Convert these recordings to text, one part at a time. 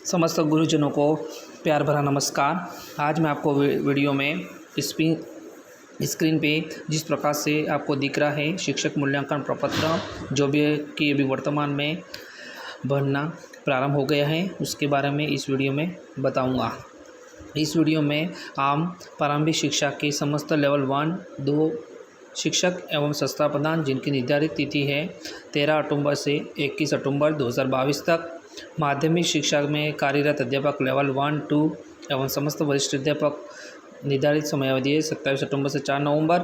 समस्त गुरुजनों को प्यार भरा नमस्कार। आज मैं आपको वीडियो में स्क्रीन पे जिस प्रकार से आपको दिख रहा है शिक्षक मूल्यांकन प्रपत्र जो भी कि अभी वर्तमान में भरना प्रारंभ हो गया है, उसके बारे में इस वीडियो में बताऊंगा। इस वीडियो में आम प्रारंभिक शिक्षा के समस्त लेवल 1, 2 शिक्षक एवं संस्था प्रधान जिनकी निर्धारित तिथि है 13 अक्टूबर से 21 अक्टूबर 2022 तक, माध्यमिक शिक्षा में कार्यरत अध्यापक लेवल 1, 2 एवं समस्त वरिष्ठ अध्यापक निर्धारित समयावधि है 27 अक्टूबर से 4 नवंबर।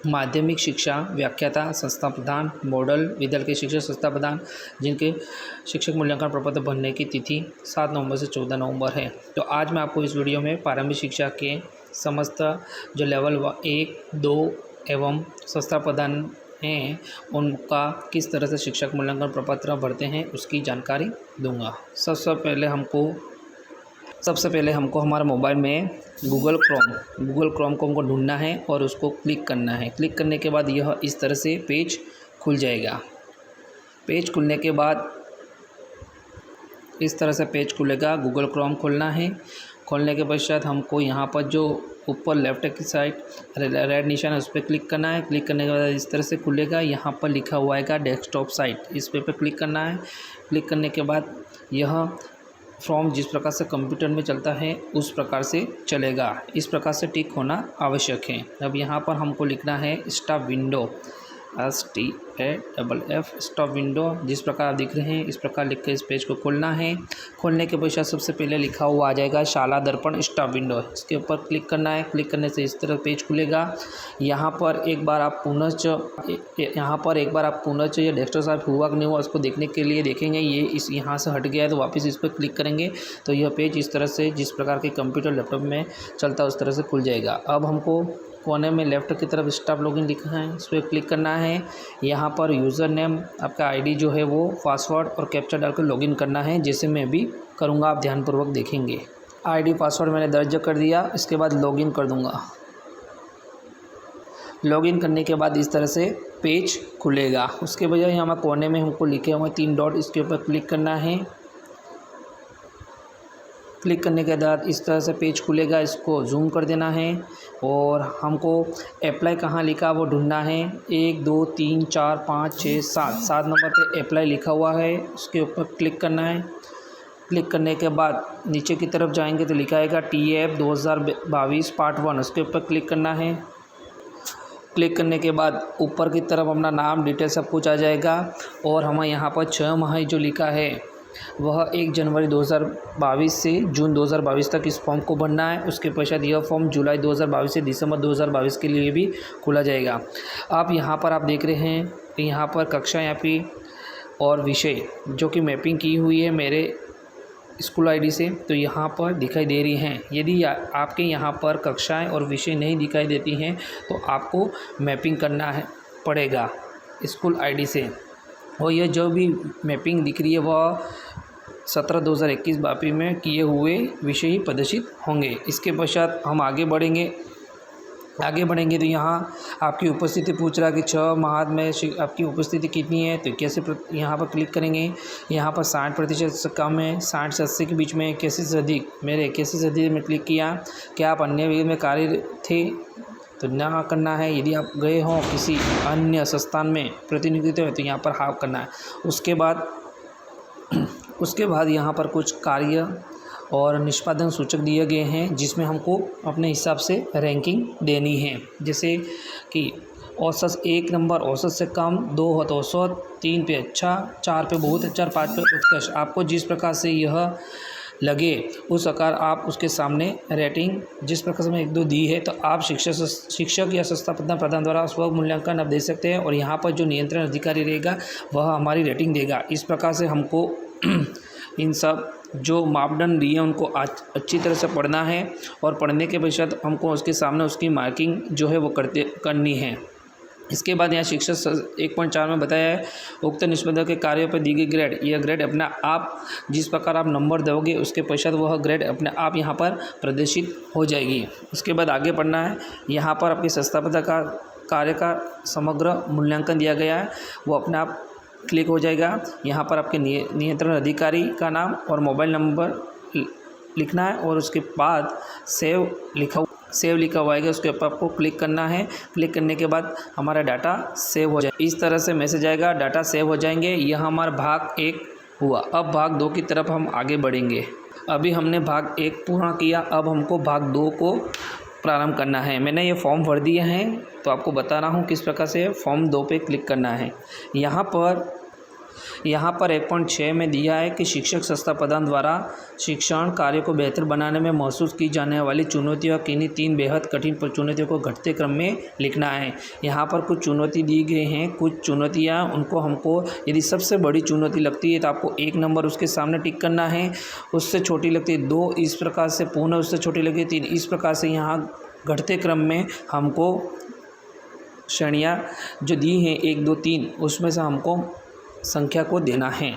माध्यमिक शिक्षा व्याख्याता संस्था प्रधान मॉडल विद्यालय के शिक्षक संस्था प्रधान जिनके शिक्षक मूल्यांकन प्रपत्र भरने की तिथि 7 नवंबर से 14 नवंबर है। तो आज मैं आपको इस वीडियो में प्रारंभिक शिक्षा के समस्त जो लेवल 1, 2 एवं संस्था प्रधान हैं उनका किस तरह से शिक्षक मूल्यांकन प्रपत्र भरते हैं उसकी जानकारी दूंगा। सबसे पहले हमको हमारे मोबाइल में गूगल क्रोम को हमको ढूंढना है और उसको क्लिक करना है। क्लिक करने के बाद यह इस तरह से पेज खुल जाएगा। पेज खुलने के बाद इस तरह से पेज खुलेगा। गूगल क्रोम खोलना है। खोलने के पश्चात हमको यहाँ पर जो ऊपर लेफ्ट की साइड रेड निशान है उस पर क्लिक करना है। क्लिक करने के बाद इस तरह से खुलेगा। यहाँ पर लिखा हुआ है डेस्कटॉप साइट, इस पे क्लिक करना है। क्लिक करने के बाद यह फॉर्म जिस प्रकार से कंप्यूटर में चलता है उस प्रकार से चलेगा। इस प्रकार से टिक होना आवश्यक है। अब यहाँ पर हमको लिखना है stop window, STAFF stop window. जिस प्रकार आप दिख रहे हैं इस प्रकार लिख कर इस पेज को खोलना है। खोलने के पश्चात सबसे पहले लिखा हुआ आ जाएगा शाला दर्पण स्टॉप विंडो, इसके ऊपर क्लिक करना है। क्लिक करने से इस तरह पेज खुलेगा। यहाँ पर एक बार आप पुनश्च ये डेस्कटॉप साइट हुआ कि नहीं हुआ उसको देखने के लिए देखेंगे। ये इस यहाँ से हट गया है तो वापस इस पर क्लिक करेंगे तो यह पेज इस तरह से जिस प्रकार के कंप्यूटर लैपटॉप में चलता है उस तरह से खुल जाएगा। अब हमको कोने में लेफ्ट की तरफ स्टाफ लॉगिन लिखा है, इस पर क्लिक करना है। यहाँ पर यूज़र नेम आपका आईडी जो है वो पासवर्ड और कैप्चा डालकर लॉगिन करना है, जैसे मैं भी करूँगा, आप ध्यानपूर्वक देखेंगे। आईडी पासवर्ड मैंने दर्ज कर दिया। इसके बाद लॉगिन कर दूँगा। लॉगिन करने के बाद इस तरह से पेज खुलेगा। उसके बजाय यहाँ कोने में हमको लिखे हुए 3 डॉट, इसके ऊपर क्लिक करना है। क्लिक करने के बाद इस तरह से पेज खुलेगा। इसको जूम कर देना है और हमको अप्लाई कहाँ लिखा वो ढूंढना है। 1, 2, 3, 4, 5, 6, 7 नंबर पे अप्लाई लिखा हुआ है, उसके ऊपर क्लिक करना है। क्लिक करने के बाद नीचे की तरफ जाएंगे तो लिखा आएगा TF 2022 पार्ट 1, उसके ऊपर क्लिक करना है। क्लिक करने के बाद ऊपर की तरफ अपना नाम डिटेल सब कुछ आ जाएगा और हमें यहाँ पर 6 माह जो लिखा है वह 1 जनवरी 2022 से जून 2022 तक इस फॉर्म को भरना है। उसके पश्चात यह फॉर्म जुलाई 2022 से दिसंबर 2022 के लिए भी खोला जाएगा। आप यहाँ पर आप देख रहे हैं कि यहाँ पर कक्षा या फिर और विषय जो कि मैपिंग की हुई है मेरे स्कूल आईडी से, तो यहाँ पर दिखाई दे रही हैं। यदि आपके यहाँ पर कक्षाएँ और विषय नहीं दिखाई देती हैं तो आपको मैपिंग करना पड़ेगा स्कूल आईडी से। और यह जो भी मैपिंग दिख रही है वह 17/2021 बापी में किए हुए विषय ही प्रदर्शित होंगे। इसके पश्चात हम आगे बढ़ेंगे तो यहाँ आपकी उपस्थिति पूछ रहा है कि 6 माह में आपकी उपस्थिति कितनी है, तो कैसे यहाँ पर क्लिक करेंगे। यहाँ पर 60% से कम है, 60 से 80 के बीच में, 81 से अधिक, मेरे 81 से अधिक में क्लिक किया। क्या आप अन्य विभाग में कार्य थे तो ना करना है। यदि आप गए हों किसी अन्य संस्थान में प्रतिनिधित्व है तो यहाँ पर हाँ करना है। उसके बाद यहाँ पर कुछ कार्य और निष्पादन सूचक दिए गए हैं जिसमें हमको अपने हिसाब से रैंकिंग देनी है। जैसे कि औसत 1 नंबर, औसत से कम, 2 हो तो औसत, 3 पे अच्छा, 4 पे बहुत अच्छा, 5 पे उत्कृष्ट। आपको जिस प्रकार से यह लगे उस प्रकार आप उसके सामने रेटिंग जिस प्रकार से मैं 1, 2 दी है तो आप शिक्षक या संस्था प्रधान द्वारा स्व मूल्यांकन आप दे सकते हैं और यहाँ पर जो नियंत्रण अधिकारी रहेगा वह हमारी रेटिंग देगा। इस प्रकार से हमको इन सब जो मापदंड दिए उनको अच्छी तरह से पढ़ना है और पढ़ने के पश्चात हमको उसके सामने उसकी मार्किंग जो है वो करनी है। इसके बाद यहाँ शिक्षक 1.4 में बताया है उक्त निष्पन्न के कार्यों पर दी गई ग्रेड, यह ग्रेड अपने आप जिस प्रकार आप नंबर दोगे उसके पश्चात वह ग्रेड अपने आप यहाँ पर प्रदर्शित हो जाएगी। उसके बाद आगे पढ़ना है। यहाँ पर आपकी संस्थापना का कार्य का समग्र मूल्यांकन दिया गया है, वो अपने आप क्लिक हो जाएगा। यहाँ पर आपके नियंत्रण अधिकारी का नाम और मोबाइल नंबर लिखना है और उसके बाद सेव लिखा हुआ आएगा, उसके ऊपर आपको क्लिक करना है। क्लिक करने के बाद हमारा डाटा सेव हो जाए, इस तरह से मैसेज आएगा, डाटा सेव हो जाएंगे। यह हमारा भाग 1 हुआ। अब भाग 2 की तरफ हम आगे बढ़ेंगे। अभी हमने भाग 1 पूरा किया, अब हमको भाग 2 को प्रारंभ करना है। मैंने ये फॉर्म भर दिया है, तो आपको बता रहा हूँ किस प्रकार से फॉर्म 2 पे क्लिक करना है। यहाँ पर 1.6 में दिया है कि शिक्षक संस्था प्रदान द्वारा शिक्षण कार्य को बेहतर बनाने में महसूस की जाने वाली चुनौतियों किन्हीं 3 बेहद कठिन चुनौतियों को घटते क्रम में लिखना है। यहाँ पर कुछ चुनौती दी गई हैं, कुछ चुनौतियाँ उनको हमको यदि सबसे बड़ी चुनौती लगती है तो आपको 1 नंबर उसके सामने टिक करना है। उससे छोटी लगती है 2, इस प्रकार से पुनः उससे छोटी लगती है 3, इस प्रकार से यहाँ घटते क्रम में हमको श्रेणियाँ जो दी हैं 1, 2, 3 उसमें से हमको संख्या को देना है।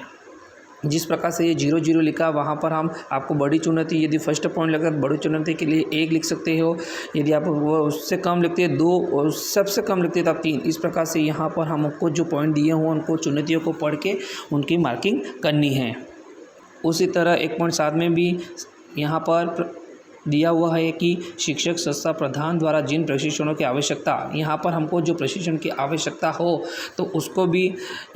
जिस प्रकार से ये 0 0 लिखा, वहाँ पर हम आपको बड़ी चुनौती यदि फर्स्ट पॉइंट लगा, बड़ी चुनौती के लिए 1 लिख सकते हो। यदि आप वो उससे कम लिखते हैं 2 और सबसे कम लिखते हैं तो आप 3। इस प्रकार से यहाँ पर हमको जो पॉइंट दिए हों उनको चुनौतियों को पढ़ के उनकी मार्किंग करनी है। उसी तरह 1.7 में भी यहाँ पर दिया हुआ है कि शिक्षक संस्था प्रधान द्वारा जिन प्रशिक्षणों की आवश्यकता, यहाँ पर हमको जो प्रशिक्षण की आवश्यकता हो तो उसको भी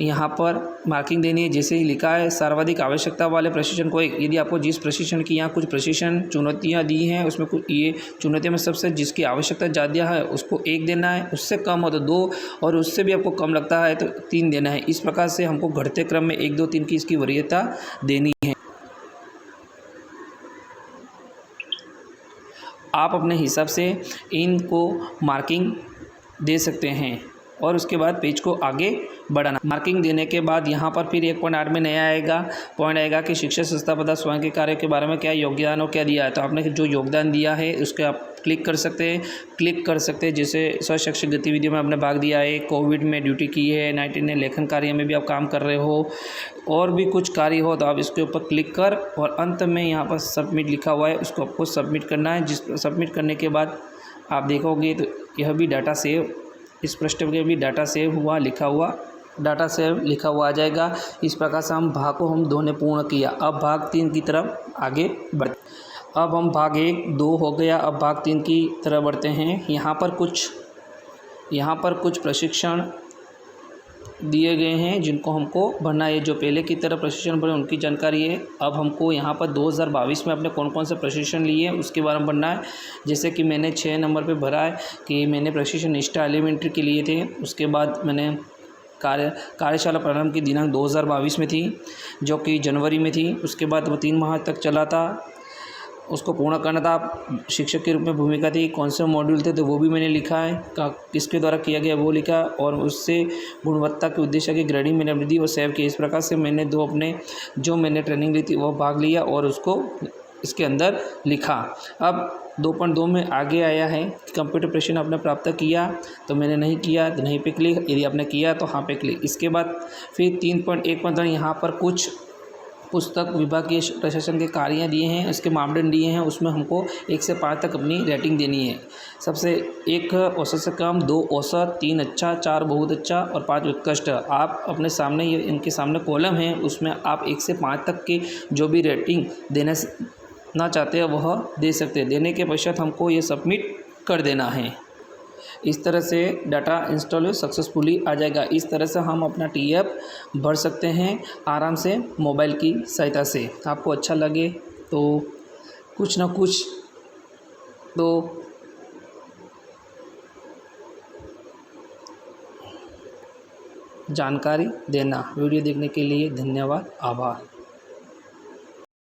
यहाँ पर मार्किंग देनी है। जैसे ही लिखा है सर्वाधिक आवश्यकता वाले प्रशिक्षण को 1, यदि आपको जिस प्रशिक्षण की यहाँ कुछ प्रशिक्षण चुनौतियाँ दी हैं उसमें कुछ ये चुनौतियों में सबसे जिसकी आवश्यकता ज़्यादा है उसको 1 देना है, उससे कम हो तो 2 और उससे भी आपको कम लगता है तो 3 देना है। इस प्रकार से हमको घटते क्रम में 1, 2, 3 की इसकी वरीयता देनी है। आप अपने हिसाब से इनको मार्किंग दे सकते हैं और उसके बाद पेज को आगे बढ़ाना। मार्किंग देने के बाद यहाँ पर फिर 1.8 में नया पॉइंट आएगा कि शिक्षक संस्था पदा स्वयं के कार्य के बारे में क्या योगदान और क्या दिया है। तो आपने जो योगदान दिया है उसके आप क्लिक कर सकते हैं। जैसे स्वशैक्षिक गतिविधियों में आपने भाग दिया है, कोविड में ड्यूटी की है, 19 लेखन कार्य में भी आप काम कर रहे हो और भी कुछ कार्य हो तो आप इसके ऊपर क्लिक कर और अंत में यहाँ पर सबमिट लिखा हुआ है, उसको आपको सबमिट करना है। सबमिट करने के बाद आप देखोगे तो यह भी डाटा सेव, इस पृष्ठ पे भी डाटा सेव लिखा हुआ आ जाएगा। इस प्रकार से भाग को हम 2 ने पूर्ण किया। अब भाग 3 की तरफ आगे बढ़, अब हम भाग 1, 2 हो गया, अब भाग 3 की तरफ बढ़ते हैं। यहाँ पर कुछ प्रशिक्षण दिए गए हैं जिनको हमको भरना है। जो पहले की तरह प्रशिक्षण भरे उनकी जानकारी है। अब हमको यहाँ पर 2022 में अपने कौन कौन से प्रशिक्षण लिए उसके बारे में भरना है। जैसे कि मैंने 6 नंबर पे भरा है कि मैंने प्रशिक्षण निष्ठा एलिमेंट्री के लिए थे। उसके बाद मैंने कार्यशाला प्रारंभ की दिनांक 2022 में थी जो कि जनवरी में थी। उसके बाद वो 3 माह तक चला था, उसको पूर्ण करना था। शिक्षक के रूप में भूमिका थी, कौन से मॉड्यूल थे तो वो भी मैंने लिखा है, किसके द्वारा किया गया वो लिखा और उससे गुणवत्ता के उद्देश्य की ग्रेडिंग मैंने दी और सेव की। इस प्रकार से मैंने जो मैंने ट्रेनिंग ली थी वो भाग लिया और उसको इसके अंदर लिखा। अब 2.2 में आगे आया है कि कंप्यूटर प्रशिक्षण आपने प्राप्त किया, तो मैंने नहीं किया तो नहीं पे क्लिक, यदि आपने किया तो हाँ पे क्लिक। इसके बाद फिर 3.1 यहाँ पर कुछ पुस्तक विभागीय प्रशासन के कार्य दिए हैं, उसके मापदंड दिए हैं। उसमें हमको 1 से 5 तक अपनी रेटिंग देनी है। सबसे 1 औसत से कम, 2 औसत, 3 अच्छा, 4 बहुत अच्छा और 5 उत्कृष्ट। आप अपने सामने ये इनके सामने कॉलम है, उसमें आप 1 से 5 तक की जो भी रेटिंग देना चाहते हैं वह दे सकते हैं। देने के पश्चात हमको ये सबमिट कर देना है। इस तरह से डाटा इंस्टॉल सक्सेसफुली आ जाएगा। इस तरह से हम अपना TF भर सकते हैं आराम से मोबाइल की सहायता से। आपको अच्छा लगे तो कुछ ना कुछ तो जानकारी देना। वीडियो देखने के लिए धन्यवाद, आभार।